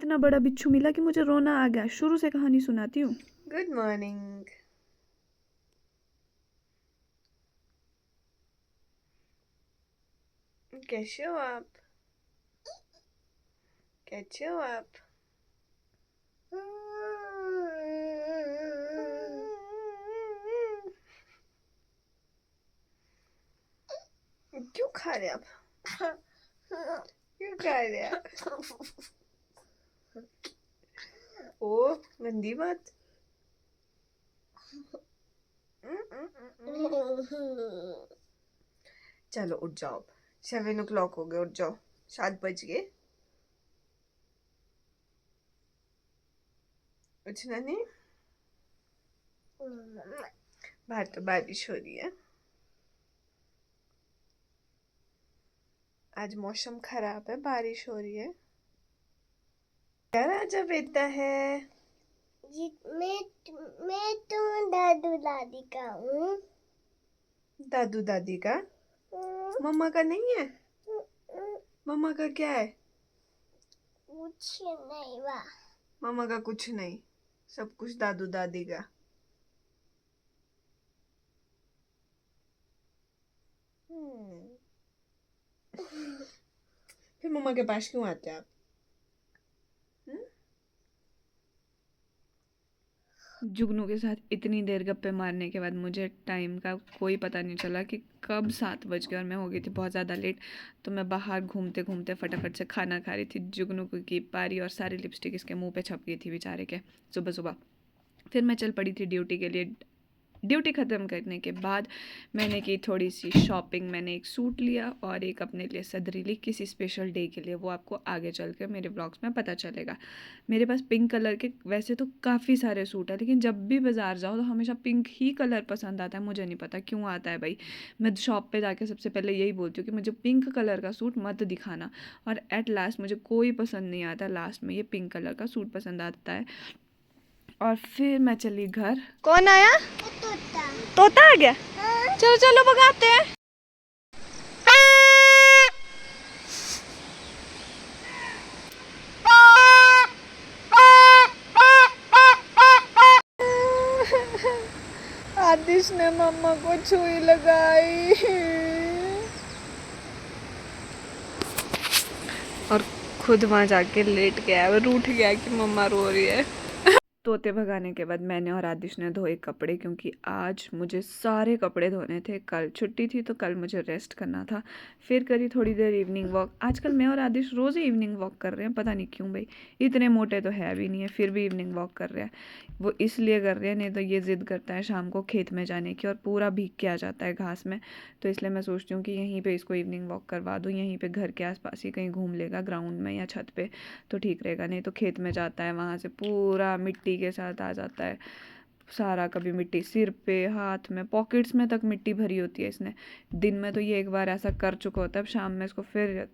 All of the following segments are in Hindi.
इतना बड़ा बिच्छू मिला कि मुझे रोना आ गया। शुरू से कहानी सुनाती हूँ। Good morning. कैसे हो आप? कैसे हो आप? क्यों खा रहे आप? क्यों खा रहे आप? ओ गंदी बात। चलो उठ जाओ, 7 o'clock हो गए, उठ जाओ, 7 बज गए। उठना नहीं? बाहर तो बारिश हो रही है। आज मौसम खराब है, बारिश हो रही है। क्या राजा बेटा है? मैं तो दादू दादी का हूँ। दादू दादी का? मम्मा का नहीं है? मम्मा का क्या है? कुछ नहीं वाह। मम्मा का कुछ नहीं, सब कुछ दादू दादी का। फिर मम्मा के पास क्यों आते हैं आप? जुगनू के साथ इतनी देर गप्पे मारने के बाद मुझे टाइम का कोई पता नहीं चला कि कब 7 बज गए और मैं हो गई थी बहुत ज़्यादा लेट। तो मैं बाहर घूमते घूमते फटाफट से खाना खा रही थी। जुगनू की पारी और सारी लिपस्टिक इसके मुंह पे छप गई थी बेचारे के सुबह सुबह। फिर मैं चल पड़ी थी ड्यूटी के लिए। ड्यूटी ख़त्म करने के बाद मैंने की थोड़ी सी शॉपिंग। मैंने एक सूट लिया और एक अपने लिए सदरी ली किसी स्पेशल डे के लिए। वो आपको आगे चल कर मेरे ब्लॉग्स में पता चलेगा। मेरे पास पिंक कलर के वैसे तो काफ़ी सारे सूट हैं, लेकिन जब भी बाज़ार जाओ तो हमेशा पिंक ही कलर पसंद आता है। मुझे नहीं पता क्यों आता है भाई। मैं शॉप पे जाके सबसे पहले यही बोलती हूँ कि मुझे पिंक कलर का सूट मत दिखाना, और एट लास्ट मुझे कोई पसंद नहीं आता। लास्ट में ये पिंक कलर का सूट पसंद आता है। और फिर मैं चली घर। कौन आया? तोता। तोता आ गया? चलो चलो भगाते हैं। आदिश ने मम्मा को छुई लगाई और खुद वहां जाके लेट गया। वो रूठ गया कि मम्मा रो रही है। तोते भगाने के बाद मैंने और आदिश ने धोए कपड़े, क्योंकि आज मुझे सारे कपड़े धोने थे। कल छुट्टी थी तो कल मुझे रेस्ट करना था। फिर करी थोड़ी देर इवनिंग वॉक। आजकल मैं और आदिश रोज़ ही इवनिंग वॉक कर रहे हैं, पता नहीं क्यों भाई। इतने मोटे तो है भी नहीं है, फिर भी इवनिंग वॉक कर रहे हैं। वो इसलिए कर रहे हैं, नहीं तो ये ज़िद करता है शाम को खेत में जाने की और पूरा भीग के आ जाता है घास में। तो इसलिए मैं सोचती हूँ कि यहीं पर इसको इवनिंग वॉक करवा दूँ, यहीं पर घर के आसपास ही कहीं घूम लेगा, ग्राउंड में या छत पर, तो ठीक रहेगा। नहीं तो खेत में जाता है, वहाँ से पूरा मिट्टी के साथ आ जाता है सारा। कभी मिट्टी सिर पे, हाथ में, पॉकेट्स में तक मिट्टी भरी होती है इसने। दिन में तो ये एक बार ऐसा कर चुका होता है, अब शाम में इसको फिर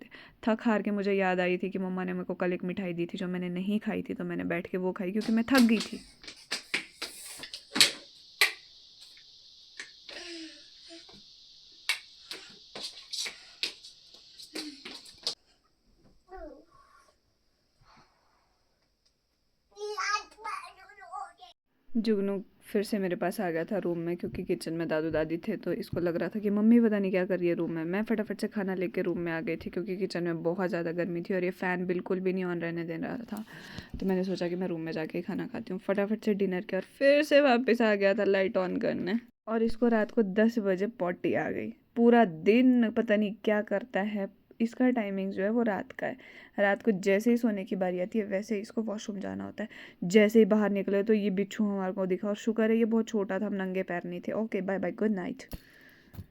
थक हार के मुझे याद आई थी कि मम्मा ने मेरे को कल एक मिठाई दी थी जो मैंने नहीं खाई थी, तो मैंने बैठ के वो खाई क्योंकि मैं थक गई थी। जुगनू फिर से मेरे पास आ गया था रूम में, क्योंकि किचन में दादू दादी थे, तो इसको लग रहा था कि मम्मी पता नहीं क्या कर रही है रूम में। मैं फटाफट से खाना लेके रूम में आ गई थी, क्योंकि किचन में बहुत ज़्यादा गर्मी थी और ये फ़ैन बिल्कुल भी नहीं ऑन रहने दे रहा था। तो मैंने सोचा कि मैं रूम में जाके खाना खाती हूँ। फटाफट से डिनर किया और फिर से वापस आ गया था लाइट ऑन करने। और इसको रात को 10 बजे पॉटी आ गई। पूरा दिन पता नहीं क्या करता है। इसका टाइमिंग जो है वो रात का है। रात को जैसे ही सोने की बारी आती है वैसे ही इसको वॉशरूम जाना होता है। जैसे ही बाहर निकले तो ये बिच्छू हमारे को दिखा, और शुक्र है ये बहुत छोटा था, हम नंगे पैर नहीं थे। Okay bye bye, good night.